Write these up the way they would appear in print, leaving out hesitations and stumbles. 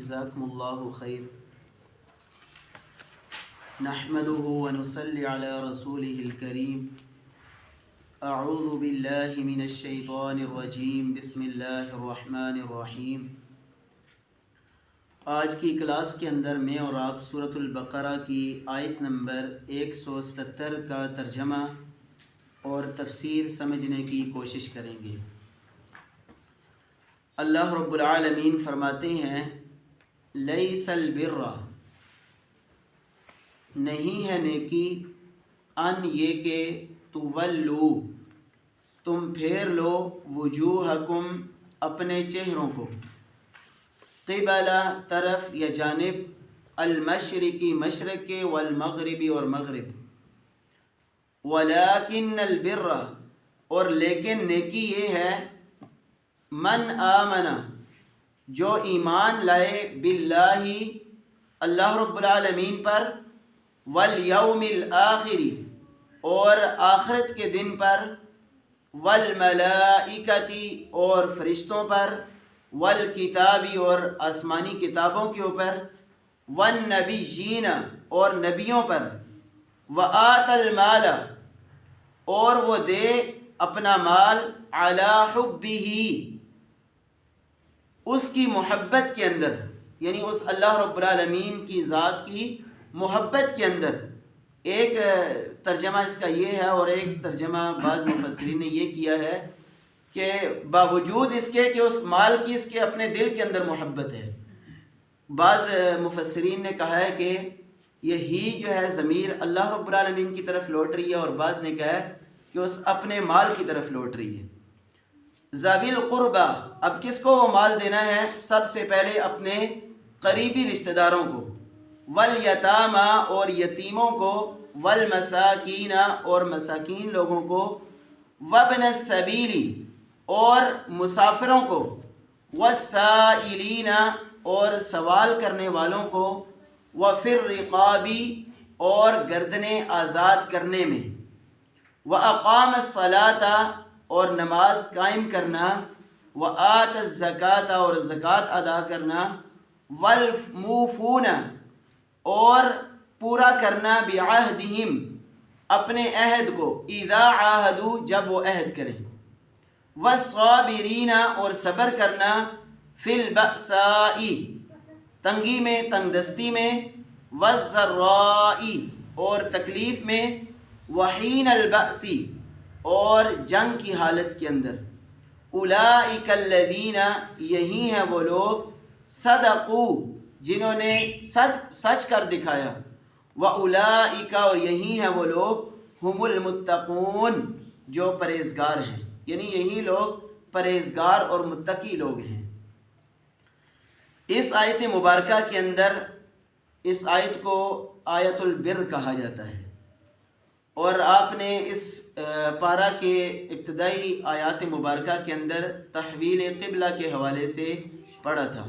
جزاکم اللہ خیر۔ نحمده ونصلی علی رسوله الکریم۔ اعوذ باللہ من الشیطان الرجیم، بسم اللہ الرحمن الرحیم۔ آج کی کلاس کے اندر میں اور آپ سورۃ البقرہ کی آیت نمبر 177 کا ترجمہ اور تفسیر سمجھنے کی کوشش کریں گے۔ اللہ رب العالمین فرماتے ہیں لیس البر، نہیں ہے نیکی، ان یہ کہ تولو، تم پھیر لو، وجوہکم اپنے چہروں کو، قبل طرف یا جانب، المشرقی مشرق کے، والمغربی اور مغرب، ولیکن البر، اور لیکن نیکی یہ ہے، من آمن، جو ایمان لائے، باللہ اللہ رب العالمین پر، والیوم الآخری اور آخرت کے دن پر، والملائکتی اور فرشتوں پر، والکتابی اور آسمانی کتابوں کے اوپر، والنبیین اور نبیوں پر، وآت المال اور وہ دے اپنا مال، علی حبہ اس کی محبت کے اندر، یعنی اس اللہ رب العالمین کی ذات کی محبت کے اندر۔ ایک ترجمہ اس کا یہ ہے اور ایک ترجمہ بعض مفسرین نے یہ کیا ہے کہ باوجود اس کے کہ اس مال کی اس کے اپنے دل کے اندر محبت ہے۔ بعض مفسرین نے کہا ہے کہ یہی جو ہے ضمیر اللہ رب العالمین کی طرف لوٹ رہی ہے، اور بعض نے کہا ہے کہ اس اپنے مال کی طرف لوٹ رہی ہے۔ ذوی القربہ، اب کس کو وہ مال دینا ہے؟ سب سے پہلے اپنے قریبی رشتہ داروں کو، والیتامى اور یتیموں کو، والمساکین اور مساکین لوگوں کو، وابن السبیل اور مسافروں کو، والسائلین اور سوال کرنے والوں کو، وفی الرقاب اور گردنیں آزاد کرنے میں، واقام الصلاۃ اور نماز قائم کرنا، وآت الزکاۃ اور زکوٰۃ ادا کرنا، والموفون اور پورا کرنا، بعہدہم اپنے عہد کو، اذا عاہدوا جب وہ عہد کریں، والصابرین اور صبر کرنا، فی البأساء تنگی میں، تنگ دستی میں، والضراء اور تکلیف میں، وحین البأس اور جنگ کی حالت کے اندر۔ اولئک الذین، یہی ہیں وہ لوگ، صدقوا جنہوں نے سچ کر دکھایا، واولئک اور یہی ہیں وہ لوگ، ہم المتقون جو پرہیزگار ہیں، یعنی یہی لوگ پرہیزگار اور متقی لوگ ہیں۔ اس آیت مبارکہ کے اندر اس آیت کو آیت البر کہا جاتا ہے، اور آپ نے اس پارہ کے ابتدائی آیات مبارکہ کے اندر تحویل قبلہ کے حوالے سے پڑھا تھا۔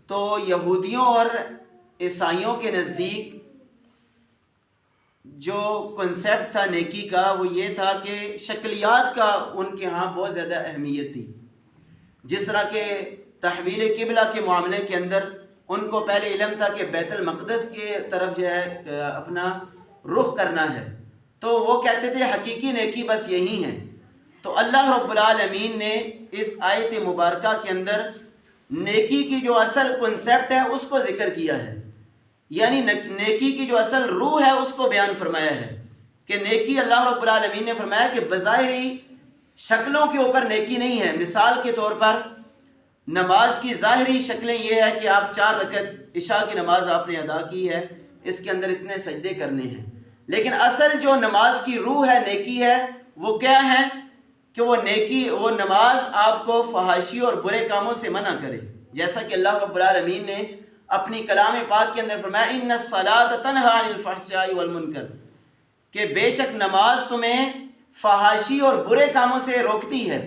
تو یہودیوں اور عیسائیوں کے نزدیک جو کنسیپٹ تھا نیکی کا، وہ یہ تھا کہ شکلیات کا ان کے ہاں بہت زیادہ اہمیت تھی۔ جس طرح کہ تحویل قبلہ کے معاملے کے اندر ان کو پہلے علم تھا کہ بیت المقدس کے طرف جو ہے اپنا رخ کرنا ہے، تو وہ کہتے تھے حقیقی نیکی بس یہی ہے۔ تو اللہ رب العالمین نے اس آیت مبارکہ کے اندر نیکی کی جو اصل کنسیپٹ ہے اس کو ذکر کیا ہے، یعنی نیکی کی جو اصل روح ہے اس کو بیان فرمایا ہے کہ نیکی اللہ رب العالمین نے فرمایا کہ بظاہری شکلوں کے اوپر نیکی نہیں ہے۔ مثال کے طور پر نماز کی ظاہری شکلیں یہ ہے کہ آپ 4 رکعت عشاء کی نماز آپ نے ادا کی ہے، اس کے اندر اتنے سجدے کرنے ہیں، لیکن اصل جو نماز کی روح ہے، نیکی ہے، وہ کیا ہے کہ وہ نماز آپ کو فحاشی اور برے کاموں سے منع کرے، جیسا کہ اللہ رب العالمین نے اپنی کلام پاک کے اندر فرمایا ان الصلاۃ تنہی عن الفحشاء والمنکر، کہ بے شک نماز تمہیں فحاشی اور برے کاموں سے روکتی ہے۔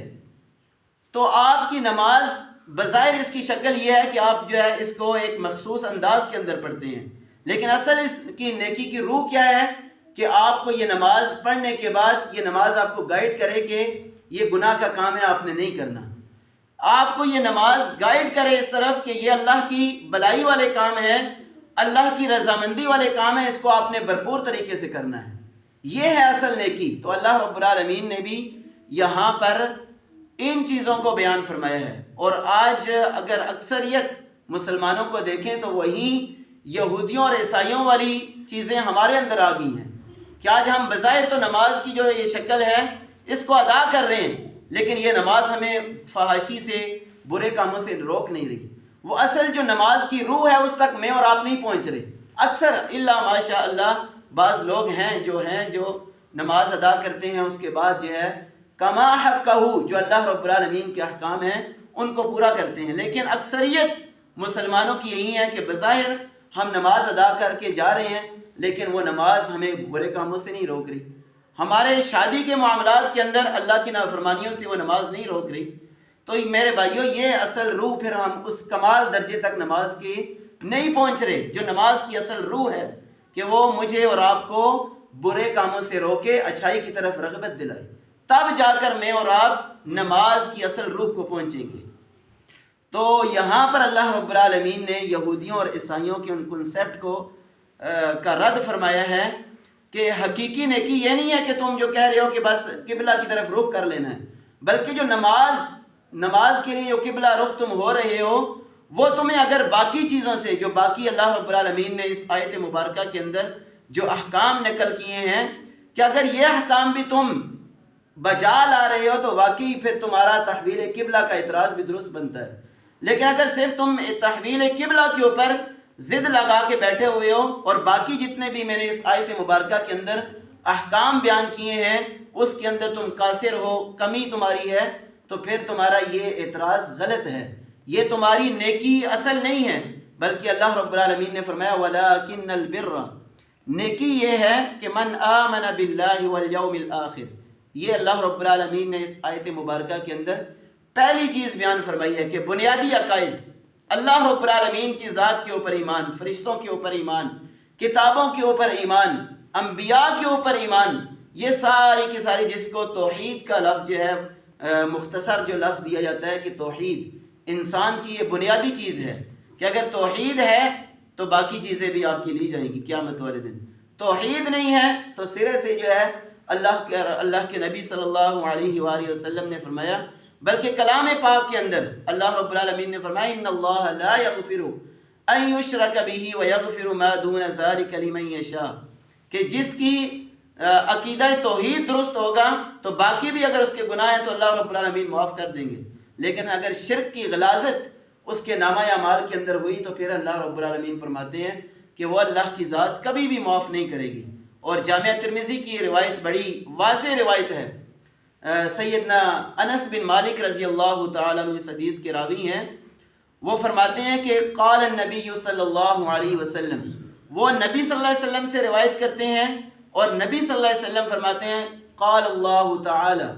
تو آپ کی نماز بظاہر اس کی شکل یہ ہے کہ آپ جو ہے اس کو ایک مخصوص انداز کے اندر پڑھتے ہیں، لیکن اصل اس کی نیکی کی روح کیا ہے کہ آپ کو یہ نماز پڑھنے کے بعد یہ نماز آپ کو گائیڈ کرے کہ یہ گناہ کا کام ہے، آپ نے نہیں کرنا۔ آپ کو یہ نماز گائیڈ کرے اس طرف کہ یہ اللہ کی بلائی والے کام ہے، اللہ کی رضامندی والے کام ہے، اس کو آپ نے بھرپور طریقے سے کرنا ہے، یہ ہے اصل نیکی۔ تو اللہ رب العالمین نے بھی یہاں پر ان چیزوں کو بیان فرمایا ہے۔ اور آج اگر اکثریت مسلمانوں کو دیکھیں تو وہی یہودیوں اور عیسائیوں والی چیزیں ہمارے اندر آ گئی ہیں کہ آج ہم بظاہر تو نماز کی جو یہ شکل ہے اس کو ادا کر رہے ہیں، لیکن یہ نماز ہمیں فحاشی سے، برے کاموں سے روک نہیں رہی۔ وہ اصل جو نماز کی روح ہے اس تک میں اور آپ نہیں پہنچ رہے۔ اکثر الا ماشاء اللہ بعض لوگ ہیں جو نماز ادا کرتے ہیں، اس کے بعد جو ہے کما حقہ، جو اللہ رب العالمین کے احکام ہیں ان کو پورا کرتے ہیں، لیکن اکثریت مسلمانوں کی یہی ہے کہ بظاہر ہم نماز ادا کر کے جا رہے ہیں، لیکن وہ نماز ہمیں برے کاموں سے نہیں روک رہی، ہمارے شادی کے معاملات کے اندر اللہ کی نافرمانیوں سے وہ نماز نہیں روک رہی۔ تو میرے بھائیوں، یہ اصل روح، پھر ہم اس کمال درجے تک نماز کی نہیں پہنچ رہے جو نماز کی اصل روح ہے، کہ وہ مجھے اور آپ کو برے کاموں سے روکے، اچھائی کی طرف رغبت دلائے، تب جا کر میں اور آپ نماز کی اصل روح کو پہنچیں گے۔ تو یہاں پر اللہ رب العالمین نے یہودیوں اور عیسائیوں کے ان کنسیپٹ کو کا رد فرمایا ہے کہ حقیقی نیکی یہ نہیں ہے کہ تم جو کہہ رہے ہو کہ بس قبلہ کی طرف رخ کر لینا ہے، بلکہ جو نماز کے لیے جو قبلہ رخ تم ہو رہے ہو، وہ تمہیں اگر باقی چیزوں سے، جو باقی اللہ رب العالمین نے اس آیت مبارکہ کے اندر جو احکام نقل کیے ہیں، کہ اگر یہ احکام بھی تم بجا لا رہے ہو تو واقعی پھر تمہارا تحویل قبلہ کا اعتراض بھی درست بنتا ہے۔ لیکن اگر صرف تم تحویل قبلہ کے اوپر ضد لگا کے بیٹھے ہوئے ہو اور باقی جتنے بھی میں نے اس آیت مبارکہ کے اندر احکام بیان کیے ہیں اس کے اندر تم قاصر ہو، کمی تمہاری ہے، تو پھر تمہارا یہ اعتراض غلط ہے، یہ تمہاری نیکی اصل نہیں ہے، بلکہ اللہ رب العالمین نے فرمایا وَلَٰكِنَّ الْبِرَّ، نیکی یہ ہے کہ من آمن باللہ والیوم الآخر۔ یہ اللہ رب العالمین نے اس آیت مبارکہ کے اندر پہلی چیز بیان فرمائی ہے کہ بنیادی عقائد، اللہ رب العالمین کی ذات کے اوپر ایمان، فرشتوں کے اوپر ایمان، کتابوں کے اوپر ایمان، انبیاء کے اوپر ایمان، یہ ساری کی ساری، جس کو توحید کا لفظ جو ہے مختصر جو لفظ دیا جاتا ہے کہ توحید انسان کی یہ بنیادی چیز ہے، کہ اگر توحید ہے تو باقی چیزیں بھی آپ کی لی جائیں گی قیامت والے دن۔ توحید نہیں ہے تو سرے سے جو ہے اللہ کے نبی صلی اللہ علیہ وآلہ وسلم نے فرمایا، بلکہ کلام پاک کے اندر اللہ رب العالمین نے فرمایا ان اللہ لا یغفر ان یشرک بہ ویغفر ما دون ذلک لمن یشاء، کہ جس کی عقیدہ توحید درست ہوگا تو باقی بھی اگر اس کے گناہ ہیں تو اللہ رب العالمین معاف کر دیں گے، لیکن اگر شرک کی غلاظت اس کے نامہ اعمال کے اندر ہوئی تو پھر اللہ رب العالمین فرماتے ہیں کہ وہ اللہ کی ذات کبھی بھی معاف نہیں کرے گی۔ اور جامعہ ترمذی کی روایت بڑی واضح روایت ہے، سیدنا انس بن مالک رضی اللہ تعالیٰ عنہ اس حدیث کے راوی ہیں، وہ فرماتے ہیں کہ قال النبی صلی اللہ علیہ وسلم، وہ نبی صلی اللہ علیہ وسلم سے روایت کرتے ہیں اور نبی صلی اللہ علیہ وسلم فرماتے ہیں قال اللہ تعالی،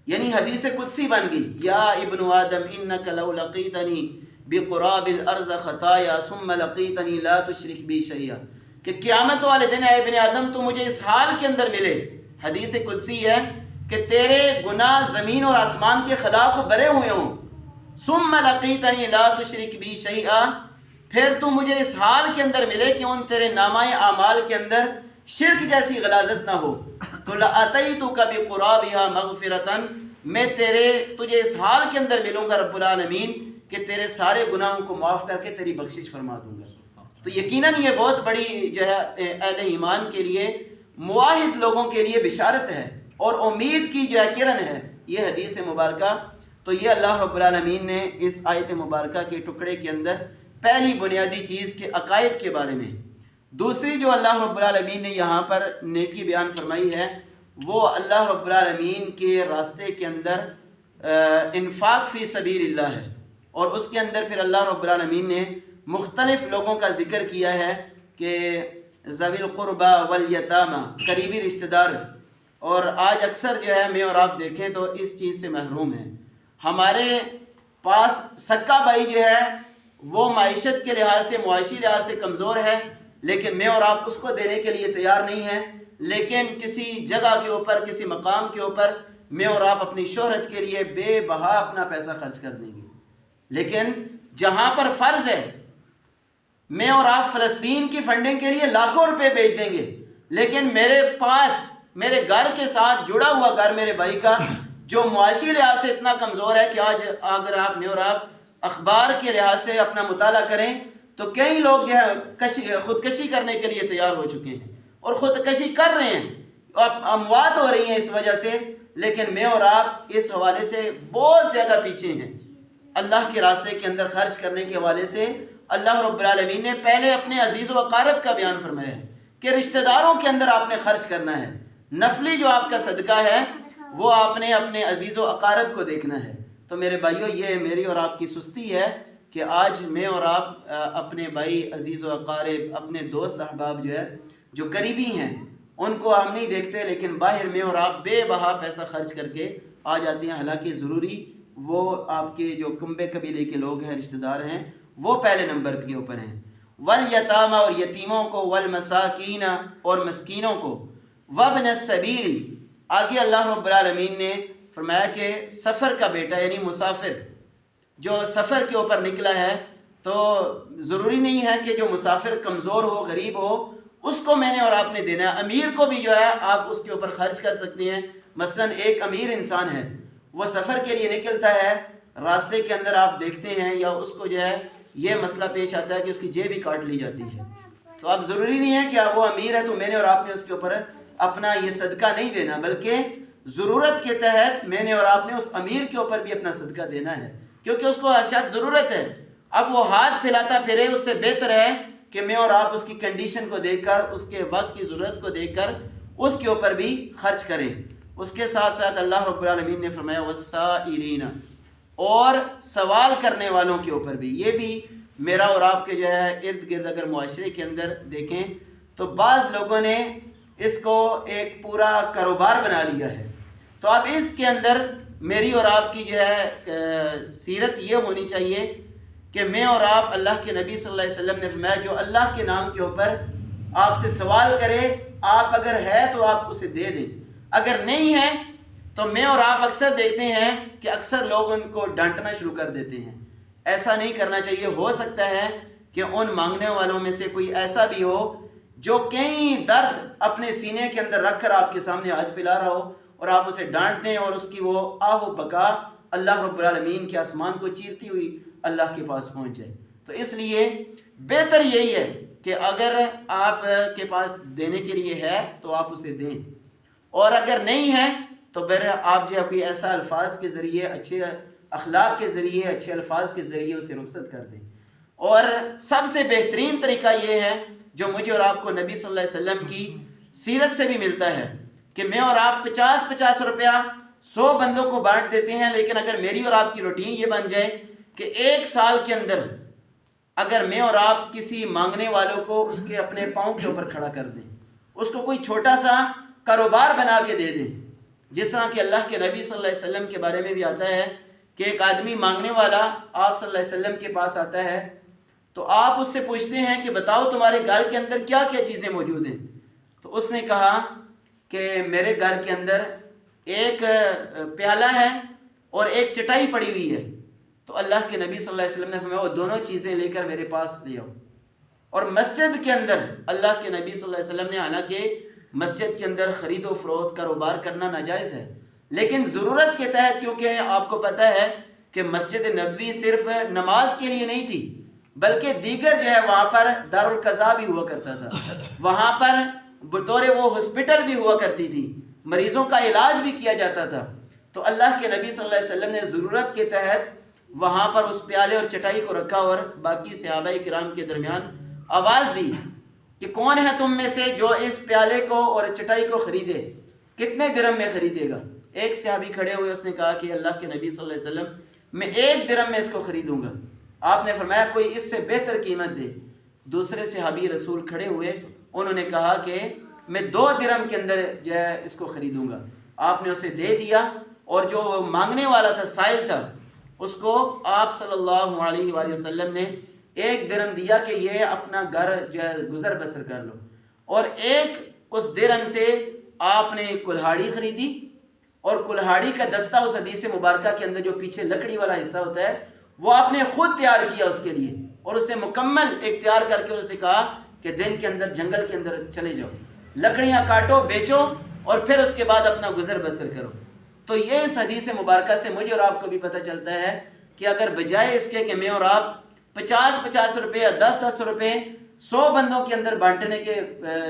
یعنی حدیث قدسی بن گئی، یا ابن آدم انک لو لقیتنی بقراب الارض خطایا ثم لقیتنی لا تشرک بی شیئا، کہ قیامت والے دن اے ابن آدم تو مجھے اس حال کے اندر ملے، حدیث قدسی ہے کہ تیرے گناہ زمین اور آسمان کے خلاف بھرے ہوئے ہوں، ثم لقیتنی لا تشرک بی شیئا، پھر تو مجھے اس حال کے اندر ملے کہ ان تیرے نامہ اعمال کے اندر شرک جیسی غلاظت نہ ہو، تو لاتیتک بقرابها مغفرۃ، میں تجھے اس حال کے اندر ملوں گا رب العالمین کہ تیرے سارے گناہوں کو معاف کر کے تیری بخشش فرما دوں گا۔ تو یقیناً یہ بہت بڑی جو ہے اہل ایمان کے لیے، موحد لوگوں کے لیے بشارت ہے اور امید کی جو ہے کرن ہے یہ حدیث مبارکہ۔ تو یہ اللہ رب العالمین نے اس آیت مبارکہ کے ٹکڑے کے اندر پہلی بنیادی چیز کے عقائد کے بارے میں۔ دوسری جو اللہ رب العالمین نے یہاں پر نیکی بیان فرمائی ہے وہ اللہ رب العالمین کے راستے کے اندر انفاق فی سبیل اللہ ہے، اور اس کے اندر پھر اللہ رب العالمین نے مختلف لوگوں کا ذکر کیا ہے کہ ذوی القربى والیتامى، قریبی رشتہ دار، اور آج اکثر جو ہے میں اور آپ دیکھیں تو اس چیز سے محروم ہیں۔ ہمارے پاس سکا بھائی جو ہے وہ معیشت کے لحاظ سے، معاشی لحاظ سے کمزور ہے، لیکن میں اور آپ اس کو دینے کے لیے تیار نہیں ہیں، لیکن کسی جگہ کے اوپر، کسی مقام کے اوپر میں اور آپ اپنی شہرت کے لیے بے بہا اپنا پیسہ خرچ کر دیں گے، لیکن جہاں پر فرض ہے میں اور آپ فلسطین کی فنڈنگ کے لیے لاکھوں روپے بھیج دیں گے، لیکن میرے پاس میرے گھر کے ساتھ جڑا ہوا گھر میرے بھائی کا جو معاشی لحاظ سے اتنا کمزور ہے کہ آج اگر آپ میں اور آپ اخبار کے لحاظ سے اپنا مطالعہ کریں تو کئی لوگ جو ہے خودکشی کرنے کے لیے تیار ہو چکے ہیں اور خودکشی کر رہے ہیں، اموات ہو رہی ہیں اس وجہ سے، لیکن میں اور آپ اس حوالے سے بہت زیادہ پیچھے ہیں۔ اللہ کے راستے کے اندر خرچ کرنے کے حوالے سے اللہ رب العالمین نے پہلے اپنے عزیز و اقارب کا بیان فرمایا ہے کہ رشتہ داروں کے اندر آپ نے خرچ کرنا ہے، نفلی جو آپ کا صدقہ ہے وہ آپ نے اپنے عزیز و اقارب کو دیکھنا ہے۔ تو میرے بھائیوں، یہ میری اور آپ کی سستی ہے کہ آج میں اور آپ اپنے بھائی عزیز و اقارب، اپنے دوست احباب جو ہے جو قریبی ہیں ان کو ہم نہیں دیکھتے، لیکن باہر میں اور آپ بے بہا پیسہ خرچ کر کے آ جاتے ہیں، حالانکہ ضروری وہ آپ کے جو کنبے قبیلے کے لوگ ہیں، رشتہ دار ہیں، وہ پہلے نمبر کے اوپر ہیں۔ والیتامى اور یتیموں کو، والمساکین اور مسکینوں کو، وابن السبیل، آگے اللہ رب العالمین نے فرمایا کہ سفر کا بیٹا یعنی مسافر جو سفر کے اوپر نکلا ہے، تو ضروری نہیں ہے کہ جو مسافر کمزور ہو، غریب ہو، اس کو میں نے اور آپ نے دینا ہے، امیر کو بھی جو ہے آپ اس کے اوپر خرچ کر سکتے ہیں۔ مثلا ایک امیر انسان ہے، وہ سفر کے لیے نکلتا ہے، راستے کے اندر آپ دیکھتے ہیں یا اس کو جو ہے یہ مسئلہ پیش آتا ہے کہ اس کی جیب ہی کاٹ لی جاتی ہے، تو اب ضروری نہیں ہے کہ اب وہ امیر ہے تو میں نے اور آپ نے اس کے اوپر اپنا یہ صدقہ نہیں دینا، بلکہ ضرورت کے تحت میں نے اور آپ نے اس امیر کے اوپر بھی اپنا صدقہ دینا ہے، کیونکہ اس کو اشد ضرورت ہے۔ اب وہ ہاتھ پھیلاتا پھرے، اس سے بہتر ہے کہ میں اور آپ اس کی کنڈیشن کو دیکھ کر، اس کے وقت کی ضرورت کو دیکھ کر اس کے اوپر بھی خرچ کریں۔ اس کے ساتھ ساتھ اللہ رب العالمین نے فرمایا والسائلین، اور سوال کرنے والوں کے اوپر بھی، یہ بھی میرا اور آپ کے جو ہے ارد گرد اگر معاشرے کے اندر دیکھیں تو بعض لوگوں نے اس کو ایک پورا کاروبار بنا لیا ہے، تو اب اس کے اندر میری اور آپ کی جو ہے سیرت یہ ہونی چاہیے کہ میں اور آپ، اللہ کے نبی صلی اللہ علیہ وسلم نے فرمایا جو اللہ کے نام کے اوپر آپ سے سوال کرے، آپ اگر ہے تو آپ اسے دے دیں، اگر نہیں ہے تو میں اور آپ اکثر دیکھتے ہیں کہ اکثر لوگ ان کو ڈانٹنا شروع کر دیتے ہیں۔ ایسا نہیں کرنا چاہیے، ہو سکتا ہے کہ ان مانگنے والوں میں سے کوئی ایسا بھی ہو جو کئی درد اپنے سینے کے اندر رکھ کر آپ کے سامنے ہاتھ پھیلا رہا ہو اور آپ اسے ڈانٹ دیں اور اس کی وہ آہ و بکا اللہ رب العالمین کے آسمان کو چیرتی ہوئی اللہ کے پاس پہنچ جائے۔ تو اس لیے بہتر یہی ہے کہ اگر آپ کے پاس دینے کے لیے ہے تو آپ اسے دیں، اور اگر نہیں ہے تو پھر آپ جو ہے کوئی ایسا الفاظ کے ذریعے، اچھے اخلاق کے ذریعے، اچھے الفاظ کے ذریعے اسے رخصت کر دیں۔ اور سب سے بہترین طریقہ یہ ہے جو مجھے اور آپ کو نبی صلی اللہ علیہ وسلم کی سیرت سے بھی ملتا ہے کہ میں اور آپ 50 روپیہ 100 بندوں کو بانٹ دیتے ہیں، لیکن اگر میری اور آپ کی روٹین یہ بن جائے کہ ایک سال کے اندر اگر میں اور آپ کسی مانگنے والوں کو اس کے اپنے پاؤں کے اوپر کھڑا کر دیں، اس کو کوئی چھوٹا سا کاروبار بنا کے دے دیں، جس طرح کہ اللہ کے نبی صلی اللہ علیہ وسلم کے بارے میں بھی آتا ہے کہ ایک آدمی مانگنے والا آپ صلی اللہ علیہ وسلم کے پاس آتا ہے تو آپ اس سے پوچھتے ہیں کہ بتاؤ تمہارے گھر کے اندر کیا کیا چیزیں موجود ہیں، تو اس نے کہا کہ میرے گھر کے اندر ایک پیالہ ہے اور ایک چٹائی پڑی ہوئی ہے، تو اللہ کے نبی صلی اللہ علیہ وسلم نے فرمایا وہ دونوں چیزیں لے کر میرے پاس لے آؤ۔ اور مسجد کے اندر اللہ کے نبی صلی اللہ علیہ وسلم نے، حالانکہ مسجد کے اندر خرید و فروخت کاروبار کرنا ناجائز ہے، لیکن ضرورت کے تحت، کیونکہ آپ کو پتہ ہے کہ مسجد نبوی صرف نماز کے لیے نہیں تھی بلکہ دیگر جو ہے وہاں پر دارالقضاء بھی ہوا کرتا تھا، وہاں پر بطور وہ ہاسپٹل بھی ہوا کرتی تھی، مریضوں کا علاج بھی کیا جاتا تھا، تو اللہ کے نبی صلی اللہ علیہ وسلم نے ضرورت کے تحت وہاں پر اس پیالے اور چٹائی کو رکھا اور باقی صحابہ کرام کے درمیان آواز دی کہ کون ہے تم میں سے جو اس پیالے کو اور چٹائی کو خریدے، کتنے درہم میں خریدے گا؟ ایک صحابی کھڑے ہوئے، اس نے کہا کہ اللہ کے نبی صلی اللہ علیہ وسلم میں 1 درہم میں اس کو خریدوں گا۔ آپ نے فرمایا کوئی اس سے بہتر قیمت دے۔ دوسرے صحابی رسول کھڑے ہوئے، انہوں نے کہا کہ میں 2 درہم کے اندر جو ہے اس کو خریدوں گا۔ آپ نے اسے دے دیا، اور جو مانگنے والا تھا، سائل تھا، اس کو آپ صلی اللہ علیہ وآلہ وسلم نے 1 درہم دیا کہ یہ اپنا گھر جو ہے گزر بسر کر لو، اور ایک اس درہم سے آپ نے کلہاڑی خریدی، اور کلہاڑی کا دستہ اس حدیث مبارکہ کے اندر جو پیچھے لکڑی والا حصہ ہوتا ہے وہ آپ نے خود تیار کیا اس کے لیے، اور اسے مکمل ایک تیار کر کے اسے کہا کہ دن کے اندر جنگل کے اندر چلے جاؤ، لکڑیاں کاٹو، بیچو، اور پھر اس کے بعد اپنا گزر بسر کرو۔ تو یہ اس حدیث مبارکہ سے مجھے اور آپ کو بھی پتہ چلتا ہے کہ اگر بجائے اس کے کہ میں اور آپ 50 روپے یا 10 روپے 100 بندوں کے اندر بانٹنے کے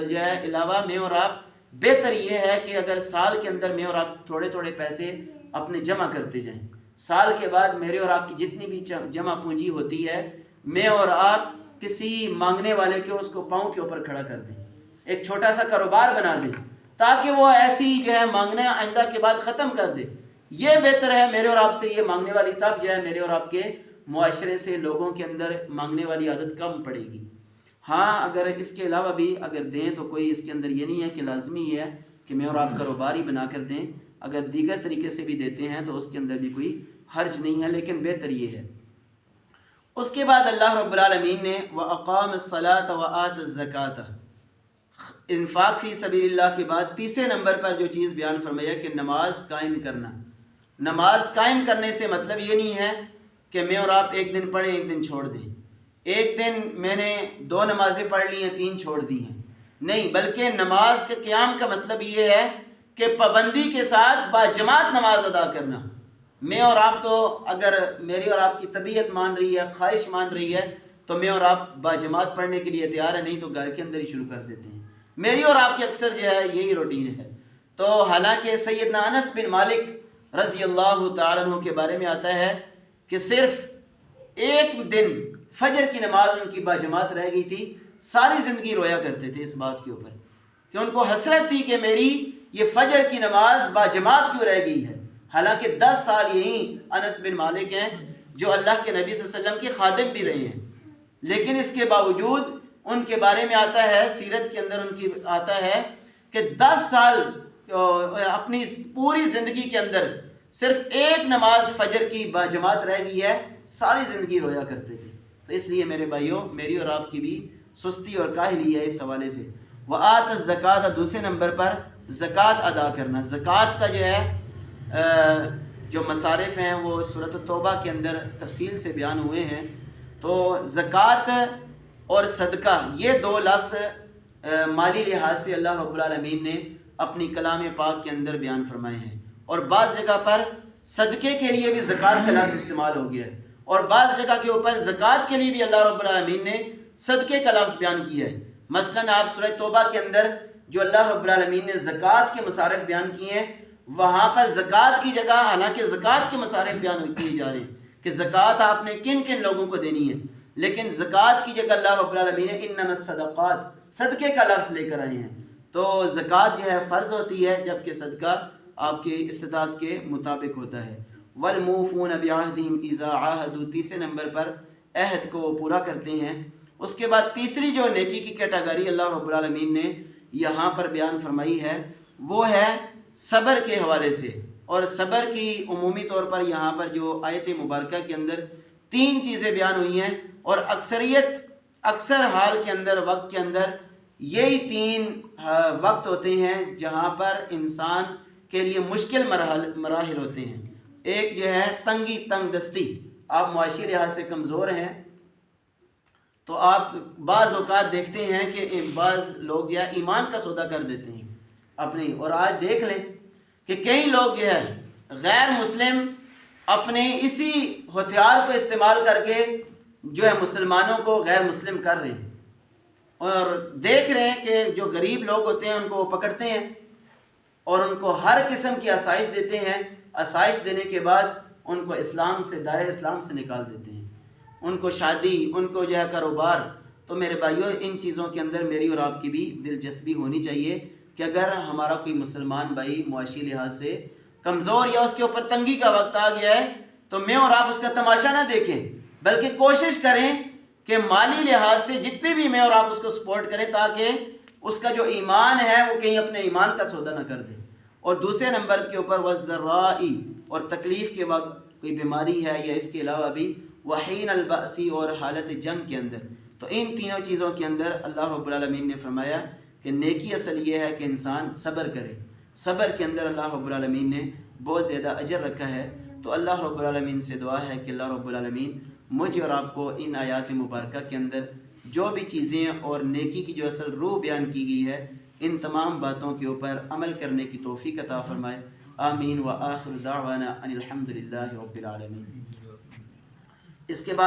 جو ہے علاوہ، میں اور آپ بہتر یہ ہے کہ اگر سال کے اندر میں اور آپ تھوڑے تھوڑے پیسے اپنے جمع کرتے جائیں، سال کے بعد میرے اور آپ کی جتنی بھی جمع پونجی ہوتی ہے، میں اور آپ کسی مانگنے والے کے اس کو پاؤں کے اوپر کھڑا کر دیں، ایک چھوٹا سا کاروبار بنا دیں تاکہ وہ ایسی جو ہے مانگنے آئندہ کے بعد ختم کر دے۔ یہ بہتر ہے میرے اور آپ سے یہ مانگنے والی، تب جو ہے میرے اور آپ کے معاشرے سے لوگوں کے اندر مانگنے والی عادت کم پڑے گی۔ ہاں اگر اس کے علاوہ بھی اگر دیں تو کوئی اس کے اندر یہ نہیں ہے کہ لازمی ہے کہ میں اور آپ کاروبار ہی بنا کر دیں، اگر دیگر طریقے سے بھی دیتے ہیں تو اس کے اندر بھی کوئی حرج نہیں ہے، لیکن بہتر یہ ہے۔ اس کے بعد اللہ رب العالمین نے وَأَقَامَ الصَّلَاةَ وَآتَ الزَّكَاةَ، انفاق فی سبیل اللہ کے بعد تیسرے نمبر پر جو چیز بیان فرمایا کہ نماز قائم کرنا۔ نماز قائم کرنے سے مطلب یہ نہیں ہے کہ میں اور آپ ایک دن پڑھیں ایک دن چھوڑ دیں، ایک دن میں نے 2 نمازیں پڑھ لی ہیں 3 چھوڑ دی ہیں، نہیں، بلکہ نماز کے قیام کا مطلب یہ ہے کہ پابندی کے ساتھ باجماعت نماز ادا کرنا۔ میں اور آپ تو اگر میری اور آپ کی طبیعت مان رہی ہے، خواہش مان رہی ہے تو میں اور آپ باجماعت پڑھنے کے لیے تیار ہے، نہیں تو گھر کے اندر ہی شروع کر دیتے ہیں۔ میری اور آپ کی اکثر جو ہے یہی روٹین ہے۔ تو حالانکہ سیدنا انس بن مالک رضی اللہ تعالیٰ عنہ کے بارے میں آتا ہے کہ صرف ایک دن فجر کی نماز ان کی باجماعت رہ گئی تھی، ساری زندگی رویا کرتے تھے اس بات کے اوپر کہ ان کو حسرت تھی کہ میری یہ فجر کی نماز باجماعت کیوں رہ گئی ہے، حالانکہ 10 سال یہی انس بن مالک ہیں جو اللہ کے نبی صلی اللہ علیہ وسلم کے خادم بھی رہے ہیں، لیکن اس کے باوجود ان کے بارے میں آتا ہے، سیرت کے اندر ان کی آتا ہے کہ 10 سال اپنی پوری زندگی کے اندر صرف ایک نماز فجر کی باجماعت رہ گئی ہے، ساری زندگی رویا کرتے تھے۔ تو اس لیے میرے بھائیوں، میری اور آپ کی بھی سستی اور کاہلی ہے اس حوالے سے۔ وآت الزکوٰۃ، دوسرے نمبر پر زکوٰۃ ادا کرنا۔ زکوٰۃ کا جو ہے جو مصارف ہیں وہ سورۃ التوبہ کے اندر تفصیل سے بیان ہوئے ہیں۔ تو زکوٰۃ اور صدقہ یہ 2 لفظ مالی لحاظ سے اللہ رب العالمین نے اپنی کلام پاک کے اندر بیان فرمائے ہیں، اور بعض جگہ پر صدقے کے لیے بھی زکوٰۃ کا لفظ استعمال ہو گیا ہے، اور بعض جگہ کے اوپر زکوٰۃ کے لیے بھی اللہ رب العالمین نے صدقے کا لفظ بیان کیا ہے۔ مثلاً آپ سورہ توبہ کے اندر جو اللہ رب العالمین نے زکوٰۃ کے مصارف بیان کیے ہیں، وہاں پر زکوٰۃ کی جگہ حالانکہ زکوٰۃ کے مصارف بیان کیے جا رہے ہیں کہ زکوٰۃ آپ نے کن کن لوگوں کو دینی ہے، لیکن زکوٰۃ کی جگہ اللہ رب العالمین نے انما الصدقات، صدقے کا لفظ لے کر آئے ہیں۔ تو زکوٰۃ جو ہے فرض ہوتی ہے، جبکہ صدقہ آپ کی استطاعت کے مطابق ہوتا ہے۔ والموفون بعہدہم اذا عاہدوا، تیسرے نمبر پر عہد کو پورا کرتے ہیں۔ اس کے بعد تیسری جو نیکی کی کیٹاگری اللہ رب العالمین نے یہاں پر بیان فرمائی ہے وہ ہے صبر کے حوالے سے، اور صبر کی عمومی طور پر یہاں پر جو آیت مبارکہ کے اندر 3 چیزیں بیان ہوئی ہیں، اور اکثر حال کے اندر وقت کے اندر یہی 3 وقت ہوتے ہیں جہاں پر انسان کے لیے مشکل مراحل ہوتے ہیں۔ ایک جو ہے تنگ دستی، آپ معاشی لحاظ سے کمزور ہیں تو آپ بعض اوقات دیکھتے ہیں کہ بعض لوگ جو ہے ایمان کا سودا کر دیتے ہیں اپنی، اور آج دیکھ لیں کہ کئی لوگ جو ہے غیر مسلم اپنے اسی ہتھیار کو استعمال کر کے جو ہے مسلمانوں کو غیر مسلم کر رہے ہیں، اور دیکھ رہے ہیں کہ جو غریب لوگ ہوتے ہیں ان کو وہ پکڑتے ہیں اور ان کو ہر قسم کی آسائش دیتے ہیں، آسائش دینے کے بعد ان کو اسلام سے، دائرہ اسلام سے نکال دیتے ہیں، ان کو شادی، ان کو جو ہے کاروبار۔ تو میرے بھائیوں، ان چیزوں کے اندر میری اور آپ کی بھی دلچسپی ہونی چاہیے کہ اگر ہمارا کوئی مسلمان بھائی معاشی لحاظ سے کمزور یا اس کے اوپر تنگی کا وقت آ گیا ہے تو میں اور آپ اس کا تماشا نہ دیکھیں، بلکہ کوشش کریں کہ مالی لحاظ سے جتنے بھی میں اور آپ اس کو سپورٹ کریں تاکہ اس کا جو ایمان ہے وہ کہیں اپنے ایمان کا سودا نہ کر دے۔ اور دوسرے نمبر کے اوپر والضرائی، اور تکلیف کے وقت کوئی بیماری ہے یا اس کے علاوہ بھی وحین البأسی، اور حالت جنگ کے اندر۔ تو ان تینوں چیزوں کے اندر اللہ رب العالمین نے فرمایا کہ نیکی اصل یہ ہے کہ انسان صبر کرے۔ صبر کے اندر اللہ رب العالمین نے بہت زیادہ اجر رکھا ہے۔ تو اللہ رب العالمین سے دعا ہے کہ اللہ رب العالمین مجھے اور آپ کو ان آیات مبارکہ کے اندر جو بھی چیزیں اور نیکی کی جو اصل روح بیان کی گئی ہے، ان تمام باتوں کے اوپر عمل کرنے کی توفیق عطا فرمائے۔ آمین و آخر دعوانا ان الحمد للہ رب العالمین۔ اس کے بعد